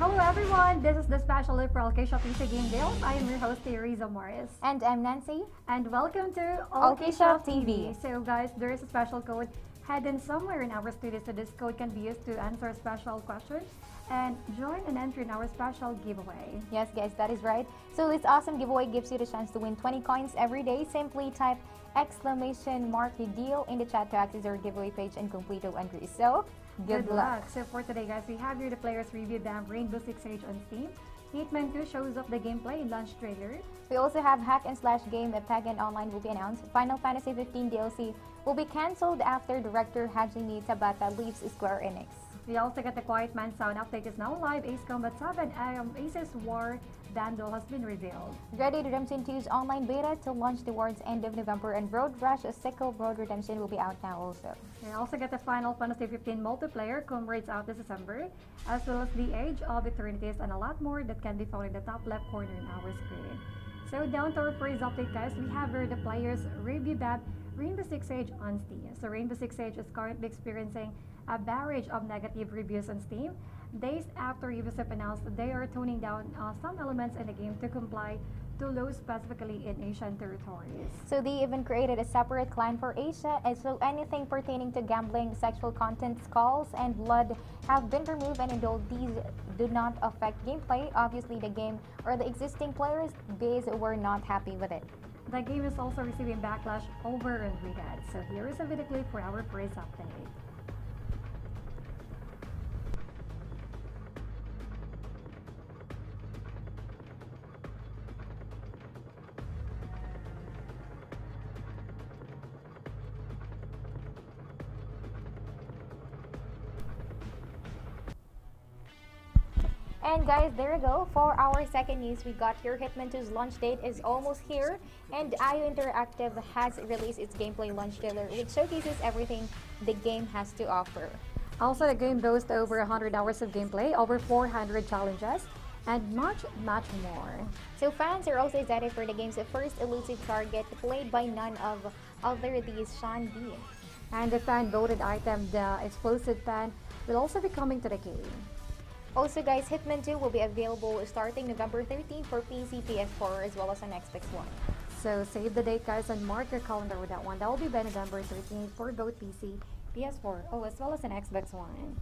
Hello everyone, this is the special for Allkeyshop Game Deals. I am your host, Teresa Morris. And I'm Nancy. And welcome to Allkeyshop TV. So guys, there is a special code hidden somewhere in our studio. So this code can be used to answer special questions and join and enter in our special giveaway. Yes guys, that is right. So this awesome giveaway gives you the chance to win 20 coins every day. Simply type exclamation mark deal in the chat to access our giveaway page and complete the entry. So good luck. So for today guys, we have here the players review them Rainbow Six Siege on Steam. Hitman 2 shows up the gameplay in launch trailer. We also have hack and slash game Pagan Online will be announced. Final Fantasy 15 DLC will be cancelled after director Hajime Tabata leaves Square Enix. We also got the Quiet Man sound update is now live. Ace Combat 7 Aces War bundle has been revealed. Red Dead Redemption 2's online beta to launch towards end of November, and Road Rash a Sickle Road Redemption will be out now also. We also get the Final Fantasy 15 multiplayer comrades out this December, as well as the Age of Eternities and a lot more that can be found in the top left corner in our screen. So down to our first update guys, we have here the players review that Rainbow Six Siege on Steam. So Rainbow Six Siege is currently experiencing a barrage of negative reviews on Steam, days after Ubisoft announced that they are toning down some elements in the game to comply to laws specifically in Asian territories. So they even created a separate client for Asia, and so anything pertaining to gambling, sexual content, skulls, and blood have been removed, and though these do not affect gameplay, obviously the game or the existing players base were not happy with it. The game is also receiving backlash over and regret. So here is a video clip for our first update. And guys, there you go. For our second news, we got here Hitman 2's launch date is almost here, and IO Interactive has released its gameplay launch trailer, which showcases everything the game has to offer. Also, the game boasts over 100 hours of gameplay, over 400 challenges, and much more. So fans are also excited for the game's first elusive target, played by none other than Sean Bean. And the fan-voted item, the Explosive Pan, will also be coming to the game. Also guys, Hitman 2 will be available starting November 13 for PC, PS4, as well as on Xbox One. So save the date guys and mark your calendar with that one. That will be by November 13 for both PC, PS4, as well as an Xbox One.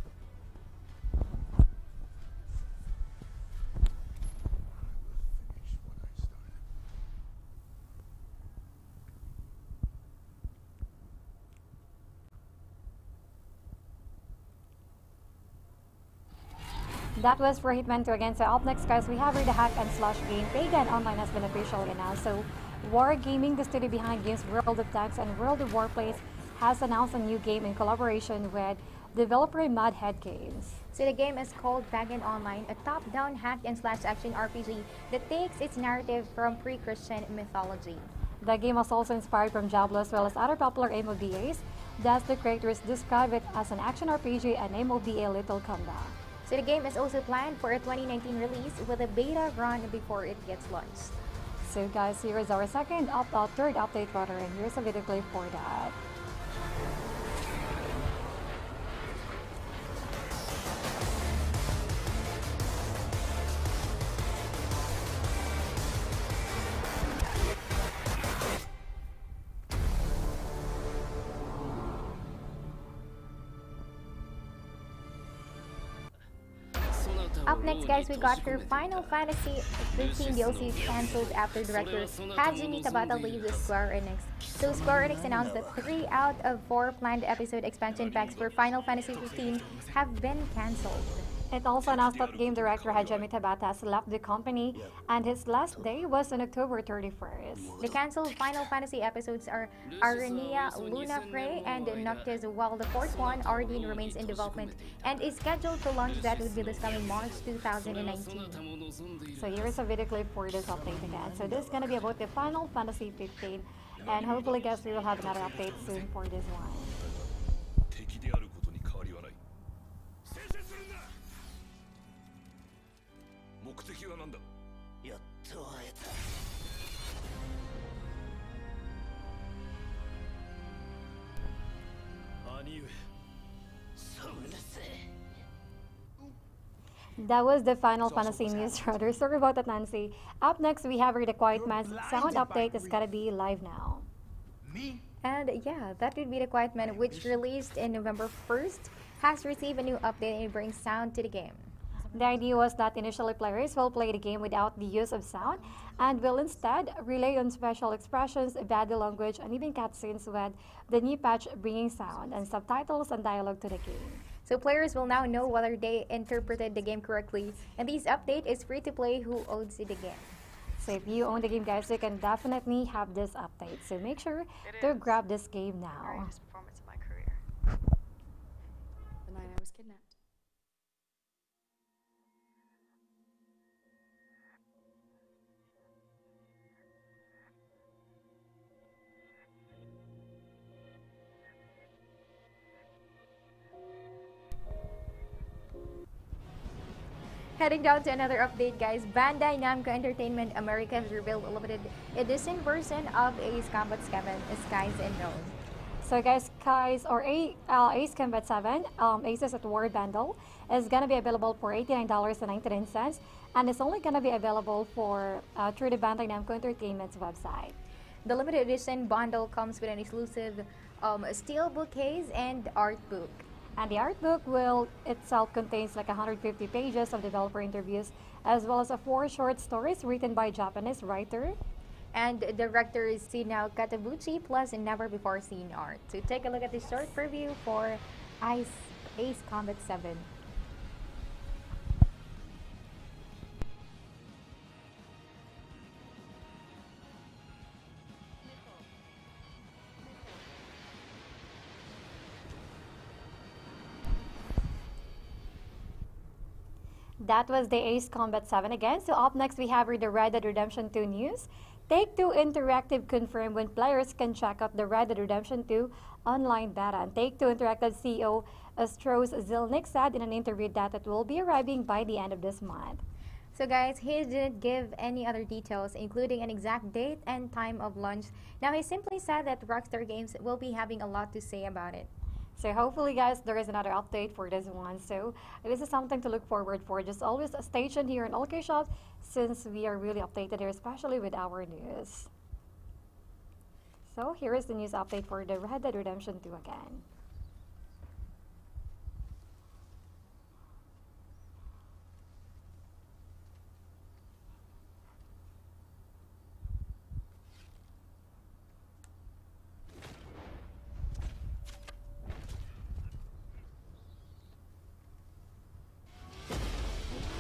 That was for Hitman 2 again. So up next guys, we have here the hack and slash game. Pagan Online has been officially announced. So Wargaming, the studio behind games World of Tanks and World of Warplanes, has announced a new game in collaboration with developer Madhead Games. So the game is called Pagan Online, a top-down hack and slash action RPG that takes its narrative from pre-Christian mythology. The game was also inspired from Diablo as well as other popular MOBAs. Thus the creators describe it as an action RPG and MOBA Little Combat. So the game is also planned for a 2019 release with a beta run before it gets launched. So guys, here is our third update rather, and here's a video clip for that. Up next guys, we got your Final Fantasy 15 DLC cancelled after director Hajime Tabata leaves Square Enix. So Square Enix announced that 3 out of 4 planned episode expansion packs for Final Fantasy 15 have been cancelled. It also announced that game director Hajime Tabata has left the company and his last day was on October 31st. The cancelled Final Fantasy episodes are Arenia, Luna Prey, and Noctis, while the fourth one, Ardeen, remains in development and is scheduled to launch that would be this coming March 2019. So here's a video clip for this update again. So this is going to be about the Final Fantasy 15, and hopefully guys we will have another update soon for this one. 目的は何だ。やっと会えた。兄上、そうるせえ。That was the Final Fantasy news, rather. Sorry about that, Nancy. Up next, we have the Quiet Man's sound update is gonna be live now. And yeah, that would be the Quiet Man, which released in November 1st, has received a new update and it brings sound to the game. The idea was that initially players will play the game without the use of sound and will instead rely on special expressions, body language, and even cutscenes, with the new patch bringing sound and subtitles and dialogue to the game. So players will now know whether they interpreted the game correctly, and this update is free to play who owns the game. So if you own the game, guys, you can definitely have this update. So make sure to grab this game now. Greatest performance of my career. The night I was kidnapped. Heading down to another update, guys. Bandai Namco Entertainment America has revealed a limited edition version of Ace Combat 7, Skies and Road. So guys, Ace Combat 7, Aces at War bundle is gonna be available for $89.99, and it's only gonna be available for through the Bandai Namco Entertainment's website. The limited edition bundle comes with an exclusive steel bookcase and art book. And the art book will itself contains like 150 pages of developer interviews, as well as 4 short stories written by Japanese writer And director is Shinao Katabuchi, plus never before seen art. So take a look at the short preview for Ace Combat 7. That was the Ace Combat 7 again. So up next we have the Red Dead Redemption 2 news. Take-Two Interactive confirmed when players can check out the Red Dead Redemption 2 online beta. And Take-Two Interactive CEO Astros Zilnik said in an interview that it will be arriving by the end of this month. So guys, he didn't give any other details, including an exact date and time of launch. Now he simply said that Rockstar Games will be having a lot to say about it. So hopefully guys, there is another update for this one. So this is something to look forward for. Just always stay tuned here in Allkeyshop, since we are really updated here, especially with our news. So here is the news update for the Red Dead Redemption 2 again.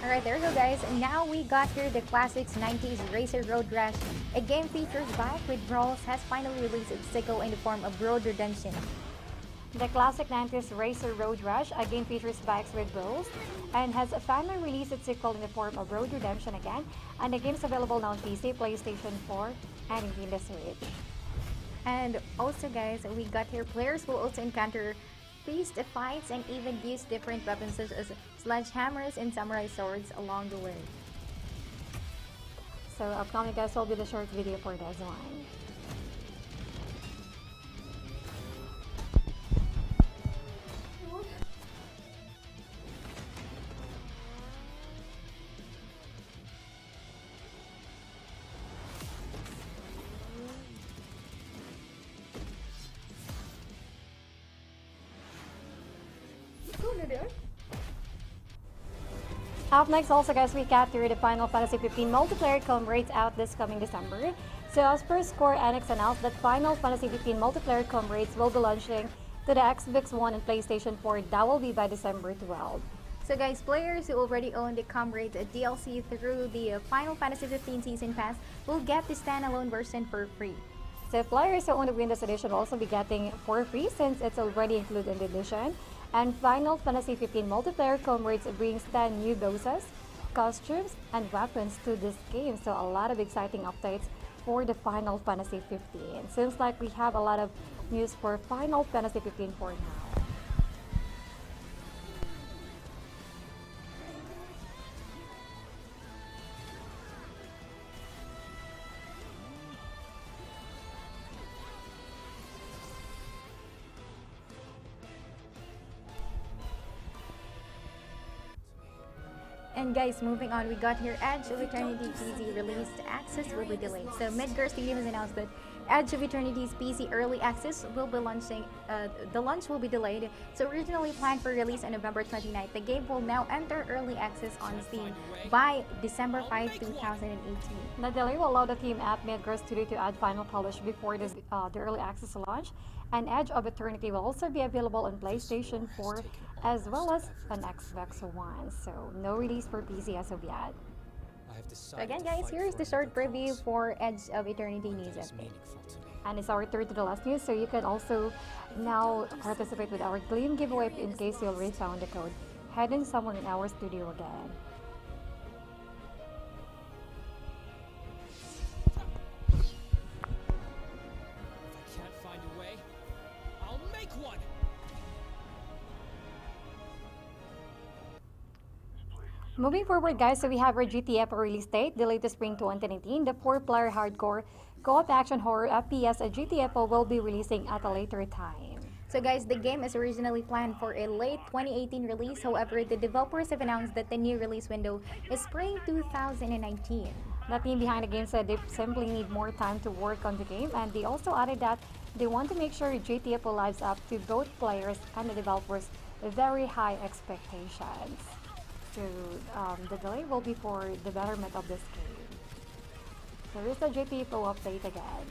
Alright, there you go guys. Now we got here the classics 90s Racer Road Rash. A game features bike with brawls has finally released its sequel in the form of Road Redemption. The classic 90s Racer Road Rash, a game features bikes with brawls, and has finally released its sequel in the form of Road Redemption again, and the game is available now on PC, PlayStation 4, and Nintendo Switch. And also guys, we got here players will also encounter fist fights and even use different weapons such as sledgehammers and samurai swords along the way. So upcoming guys will be the short video for this one. Up next also guys, we capture the Final Fantasy 15 multiplayer comrades out this coming December. So as per Square Enix announced that Final Fantasy 15 multiplayer comrades will be launching to the Xbox One and PlayStation 4. That will be by December 12. So guys, players who already own the Comrades DLC through the Final Fantasy 15 Season Pass will get the standalone version for free. So players who own the Windows Edition will also be getting for free since it's already included in the edition. And Final Fantasy 15 multiplayer comrades brings 10 new bosses, costumes, and weapons to this game. So a lot of exciting updates for the Final Fantasy 15. Seems like we have a lot of news for Final Fantasy 15 for now. And guys, moving on, we got here Edge of Eternity PC released access will be delayed. So Midgar Stadium has announced that Edge of Eternity's PC early access will be launching. The launch will be delayed. So originally planned for release on November 29th, the game will now enter early access on Steam by December 5, 2018. The delay will allow the team at Midgar Studio to add final polish before the early access launch, and Edge of Eternity will also be available on PlayStation 4 as well as on Xbox One. So no release for PC as of yet. So again guys, here is the short preview for Edge of Eternity news update. And it's our third to the last news, so you can also now participate with our Gleam giveaway in case you already found the code hidden somewhere in our studio again. Moving forward guys, so we have our GTFO release date, delayed to spring 2019. The 4-player hardcore co-op action horror FPS at GTFO will be releasing at a later time. So guys, the game is originally planned for a late 2018 release. However, the developers have announced that the new release window is spring 2019. The team behind the game said they simply need more time to work on the game, and they also added that they want to make sure GTFO lives up to both players and the developers' very high expectations. So the delay will be for the betterment of this game. So here's the GTFO update again.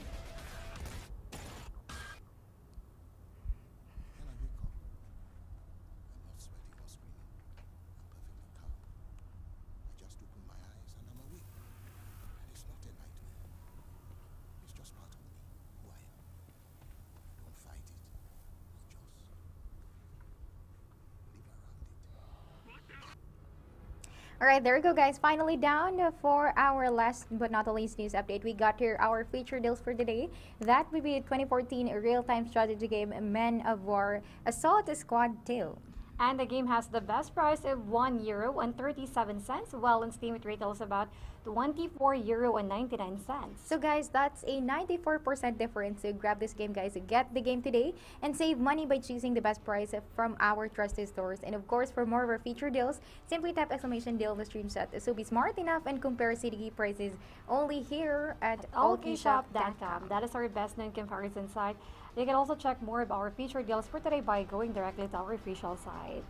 Alright, there we go guys. Finally down for our last but not the least news update. We got here our feature deals for today. That will be the 2014 real-time strategy game Men of War Assault Squad 2. And the game has the best price of €1.37, while on Steam it retails about €24.99. So guys, that's a 94% difference. So grab this game guys, get the game today and save money by choosing the best price from our trusted stores. And of course, for more of our feature deals, simply tap !deal in the stream chat. So be smart enough and compare CDG prices only here at Allkeyshop.com. That is our best known comparison site. You can also check more of our feature deals for today by going directly to our official site.